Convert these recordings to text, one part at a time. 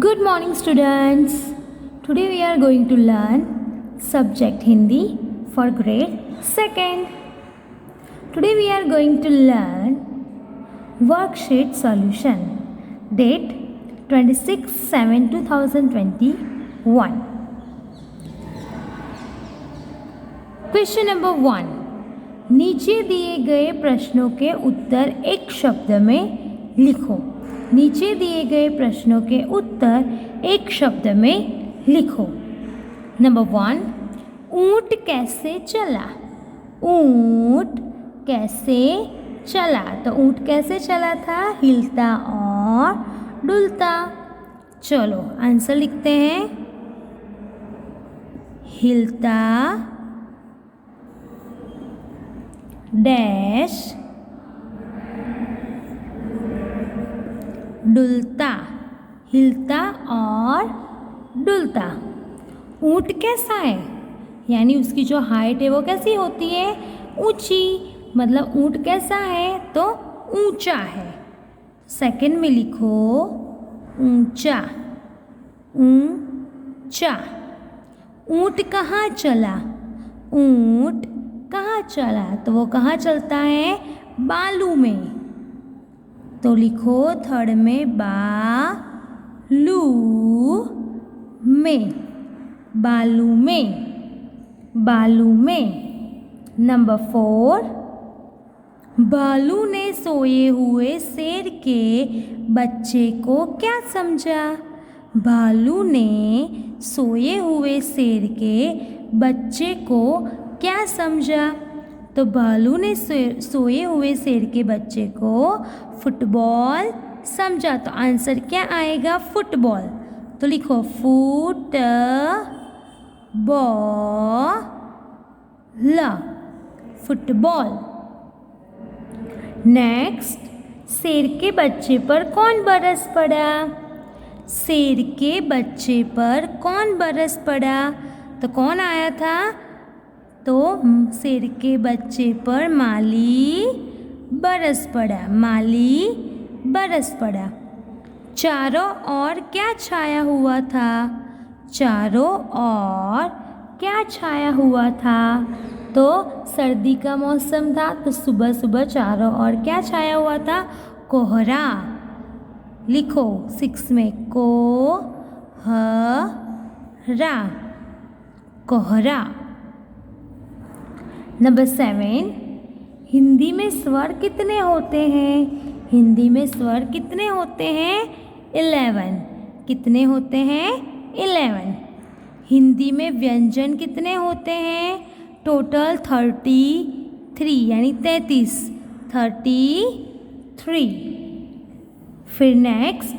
Good morning, students. Today we are going to learn subject Hindi for grade 2nd. Today we are going to learn worksheet solution. Date 26/7/2021. Question number 1. नीचे दिए गए प्रश्नों के उत्तर एक शब्द में लिखो. नीचे दिए गए प्रश्नों के उत्तर एक शब्द में लिखो. नंबर 1. ऊंट कैसे चला? ऊंट कैसे चला? तो ऊंट कैसे चला था? हिलता और डुलता. चलो आंसर लिखते हैं. हिलता डैश डुलता. हिलता और डुलता. ऊंट कैसा है? यानी उसकी जो हाइट है वो कैसी होती है? ऊंची. मतलब ऊंट कैसा है? तो ऊंचा है. सेकंड में लिखो ऊंचा. ऊंचा. ऊंट कहाँ चला? ऊंट कहाँ चला? तो वो कहाँ चलता है? बालू में. तो लिखो थर्ड में बालू में. बालू में. बालू में. नंबर 4. भालू ने सोए हुए शेर के बच्चे को क्या समझा? भालू ने सोए हुए शेर के बच्चे को क्या समझा? तो भालू ने सोए हुए शेर के बच्चे को फुटबॉल समझा. तो आंसर क्या आएगा? फुटबॉल. तो लिखो फुटबॉल. फुटबॉल. नेक्स्ट. शेर के बच्चे पर कौन बरस पड़ा? शेर के बच्चे पर कौन बरस पड़ा? तो कौन आया था? तो शेर के बच्चे पर माली बरस पड़ा. माली बरस पड़ा. चारों ओर क्या छाया हुआ था? चारों ओर क्या छाया हुआ था? तो सर्दी का मौसम था. तो सुबह सुबह चारों ओर क्या छाया हुआ था? कोहरा. लिखो 6 में कोहरा. कोहरा. नंबर 7. हिंदी में स्वर कितने होते हैं? हिंदी में स्वर कितने होते हैं? 11. कितने होते हैं? 11. हिंदी में व्यंजन कितने होते हैं? टोटल 33 यानी 33. 33. फिर नेक्स्ट.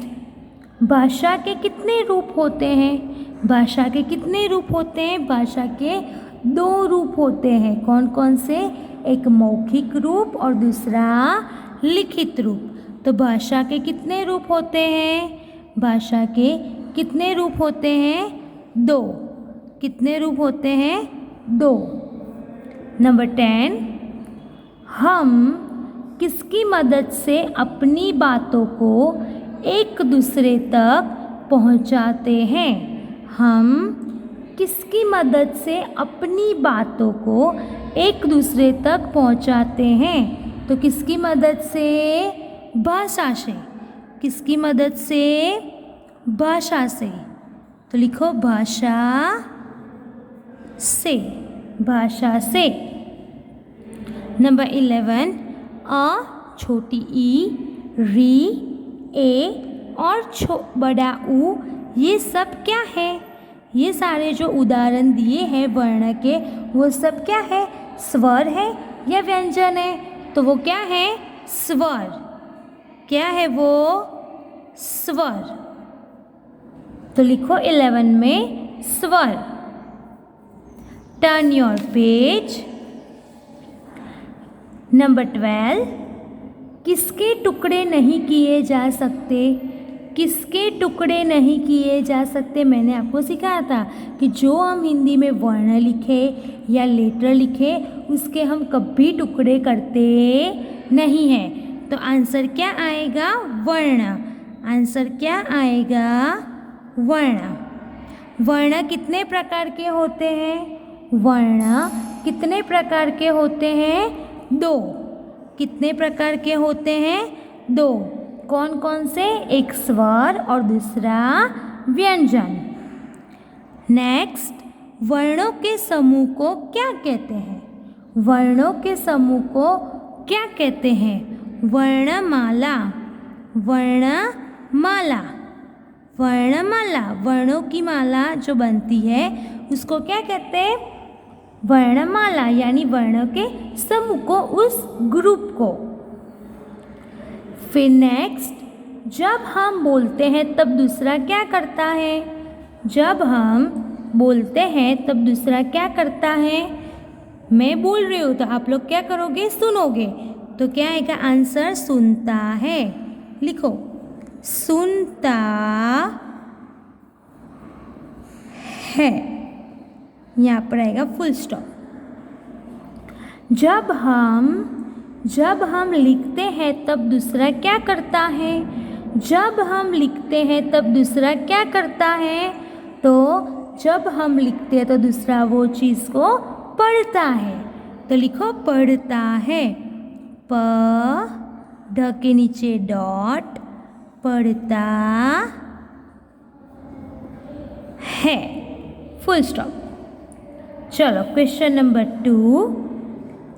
भाषा के कितने रूप होते हैं? भाषा के कितने रूप होते हैं? भाषा के 2 रूप होते हैं. कौन कौन से? एक मौखिक रूप और दूसरा लिखित रूप. तो भाषा के कितने रूप होते हैं? भाषा के कितने रूप होते हैं? 2. कितने रूप होते हैं? 2. नंबर 10. हम किसकी मदद से अपनी बातों को एक दूसरे तक पहुंचाते हैं? हम किसकी मदद से अपनी बातों को एक दूसरे तक पहुंचाते हैं? तो किसकी मदद से? भाषा से. किसकी मदद से? भाषा से. तो लिखो भाषा से. भाषा से. नंबर 11. अ, छोटी ई, री, ए और बड़ा ऊ, ये सब क्या है? ये सारे जो उदाहरण दिए हैं वर्ण के, वो सब क्या है? स्वर है या व्यंजन है? तो वो क्या है? स्वर. क्या है वो? स्वर. तो लिखो 11 में स्वर. Turn your page. नंबर 12. किसके टुकड़े नहीं किए जा सकते? किसके टुकड़े नहीं किए जा सकते? मैंने आपको सिखाया था कि जो हम हिंदी में वर्ण लिखे या लेटर लिखे उसके हम कभी टुकड़े करते नहीं हैं. तो आंसर क्या आएगा? वर्ण. आंसर क्या आएगा? वर्ण। वर्ण कितने प्रकार के होते हैं? वर्ण कितने प्रकार के होते हैं? 2। कितने प्रकार के होते हैं? 2। कौन कौन से? एक स्वर और दूसरा व्यंजन। नेक्स्ट, वर्णों के समूह को क्या कहते हैं? वर्णों के समूह को क्या कहते हैं? वर्णमाला। वर्णमाला। वर्णमाला, वर्णों की माला जो बनती है उसको क्या कहते हैं? वर्णमाला, यानी वर्णों के समूह को, उस ग्रुप को। फिर नेक्स्ट, जब हम बोलते हैं तब दूसरा क्या करता है? जब हम बोलते हैं तब दूसरा क्या करता है? मैं बोल रही हूँ तो आप लोग क्या करोगे? सुनोगे। तो क्या आएगा आंसर? सुनता है। लिखो, सुनता है। यहाँ पर आएगा फुल स्टॉप। जब हम लिखते हैं तब दूसरा क्या करता है? जब हम लिखते हैं तब दूसरा क्या करता है? तो जब हम लिखते हैं तो दूसरा वो चीज़ को पढ़ता है। तो लिखो पढ़ता है। प ढ के नीचे डॉट, पढ़ता है, फुल स्टॉप। चलो क्वेश्चन नंबर 2।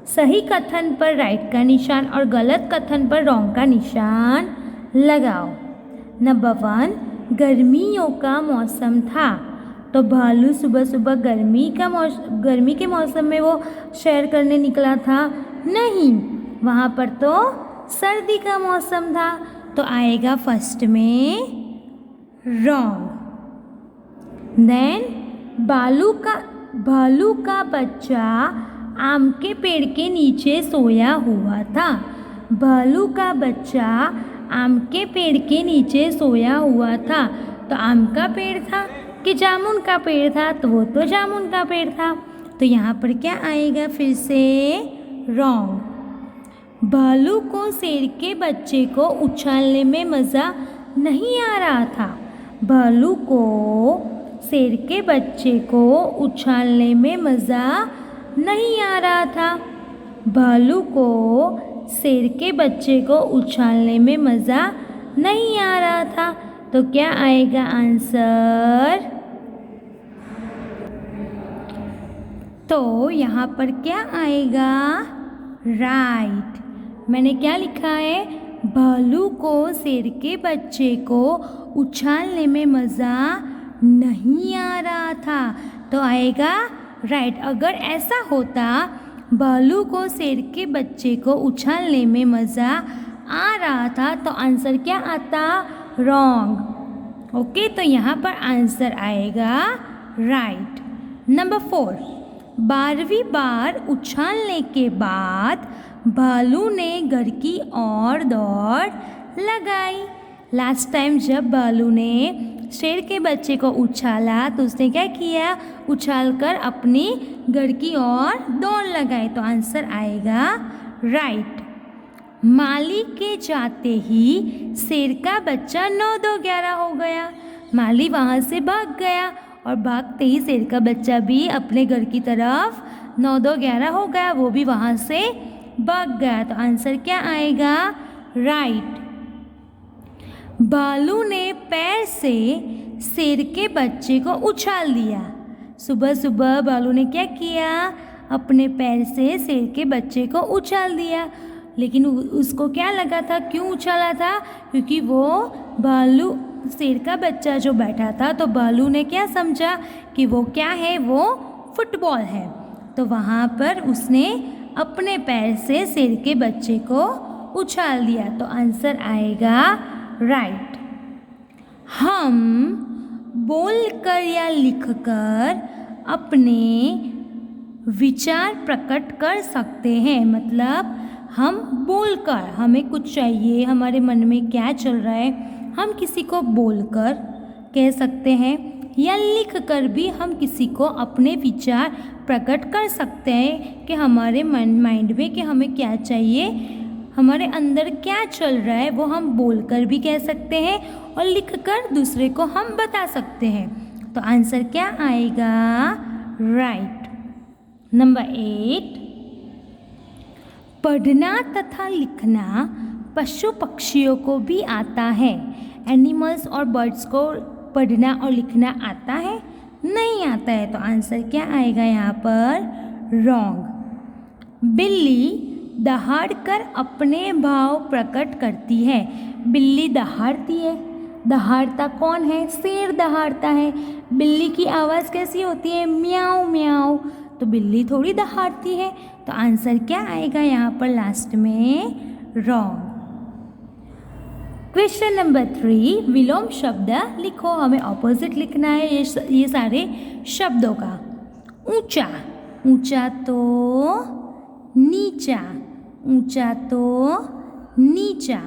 सही कथन पर राइट का निशान और गलत कथन पर रॉन्ग का निशान लगाओ। नंबर 1, गर्मियों का मौसम था। तो भालू सुबह सुबह गर्मी के मौसम में वो सैर करने निकला था? नहीं, वहाँ पर तो सर्दी का मौसम था। तो आएगा फर्स्ट में रॉन्ग। देन, भालू का बच्चा आम के पेड़ के नीचे सोया हुआ था। भालू का बच्चा आम के पेड़ के नीचे सोया हुआ था। तो आम का पेड़ था कि जामुन का पेड़ था? तो वो तो जामुन का पेड़ था। तो यहाँ पर क्या आएगा? फिर से रॉन्ग। भालू को शेर के बच्चे को उछालने में मज़ा नहीं आ रहा था। भालू को शेर के बच्चे को उछालने में मज़ा नहीं आ रहा था। भालू को शेर के बच्चे को उछालने में मज़ा नहीं आ रहा था। तो क्या आएगा आंसर? तो यहाँ पर क्या आएगा? राइट। मैंने क्या लिखा है? भालू को शेर के बच्चे को उछालने में मज़ा नहीं आ रहा था। तो आएगा राइट। अगर ऐसा होता, भालू को शेर के बच्चे को उछालने में मज़ा आ रहा था, तो आंसर क्या आता? रॉन्ग। ओके, तो यहाँ पर आंसर आएगा राइट। नंबर 4, 12वीं बार उछालने के बाद भालू ने घर की ओर दौड़ लगाई। लास्ट टाइम जब भालू ने शेर के बच्चे को उछाला तो उसने क्या किया? उछालकर अपनी घर की ओर दौड़ लगाई। तो आंसर आएगा राइट। माली के जाते ही शेर का बच्चा 9-2-11 हो गया। माली वहाँ से भाग गया और भागते ही शेर का बच्चा भी अपने घर की तरफ 9-2-11 हो गया, वो भी वहाँ से भाग गया। तो आंसर क्या आएगा? राइट। भालू ने पैर से शेर के बच्चे को उछाल दिया। सुबह सुबह भालू ने क्या किया? अपने पैर से शेर के बच्चे को उछाल दिया। लेकिन उसको क्या लगा था? क्यों उछाला था? क्योंकि वो भालू शेर का बच्चा जो बैठा था, तो भालू ने क्या समझा कि वो क्या है? वो फुटबॉल है। तो वहाँ पर उसने अपने पैर से शेर के बच्चे को उछाल दिया। तो आंसर आएगा राइट। हम बोलकर या लिखकर अपने विचार प्रकट कर सकते हैं। मतलब हम बोलकर, हमें कुछ चाहिए, हमारे मन में क्या चल रहा है, हम किसी को बोलकर कह सकते हैं, या लिखकर भी हम किसी को अपने विचार प्रकट कर सकते हैं कि हमारे माइंड में कि हमें क्या चाहिए, हमारे अंदर क्या चल रहा है वो हम बोलकर भी कह सकते हैं और लिखकर दूसरे को हम बता सकते हैं। तो आंसर क्या आएगा? राइट। नंबर 8, पढ़ना तथा लिखना पशु पक्षियों को भी आता है। एनिमल्स और बर्ड्स को पढ़ना और लिखना आता है? नहीं आता है। तो आंसर क्या आएगा यहाँ पर? रॉन्ग। बिल्ली दहाड़कर अपने भाव प्रकट करती है। बिल्ली दहाड़ती है। दहाड़ता कौन है? शेर दहाड़ता है। बिल्ली की आवाज़ कैसी होती है? म्याऊ म्याऊ। तो बिल्ली थोड़ी दहाड़ती है। तो आंसर क्या आएगा यहाँ पर लास्ट में? रॉन्ग। क्वेश्चन नंबर 3, विलोम शब्द लिखो। हमें ऑपोजिट लिखना है ये सारे शब्दों का। ऊंचा, ऊंचा तो नीचा, ऊंचा तो नीचा।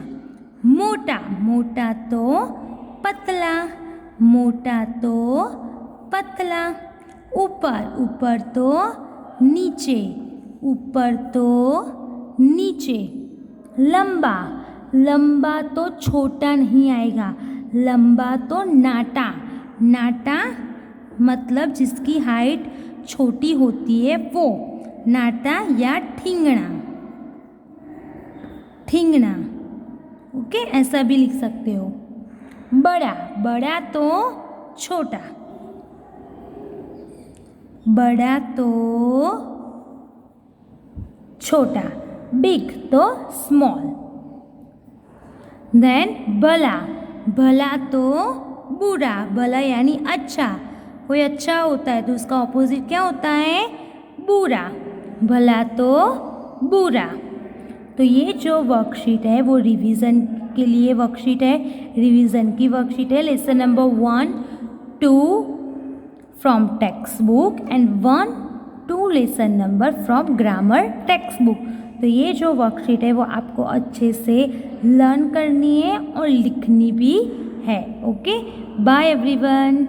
मोटा, मोटा तो पतला, मोटा तो पतला। ऊपर, ऊपर तो नीचे, ऊपर तो नीचे। लंबा, लंबा तो छोटा नहीं आएगा, लंबा तो नाटा। नाटा मतलब जिसकी हाइट छोटी होती है वो, नाटा या ठिंगना। ठिंगना, ओके, ऐसा भी लिख सकते हो। बड़ा, बड़ा तो छोटा, बड़ा तो छोटा। बिग तो स्मॉल। देन भला, भला तो बुरा। भला यानी अच्छा, कोई अच्छा होता है तो उसका ऑपोजिट क्या होता है? बुरा। भला तो बुरा। तो ये जो वर्कशीट है वो रिवीजन के लिए वर्कशीट है, रिवीजन की वर्कशीट है। Lesson number 1, 2 from text book and 1, 2 lesson number from grammar text book. तो ये जो वर्कशीट है वो आपको अच्छे से लर्न करनी है और लिखनी भी है। Okay, bye everyone.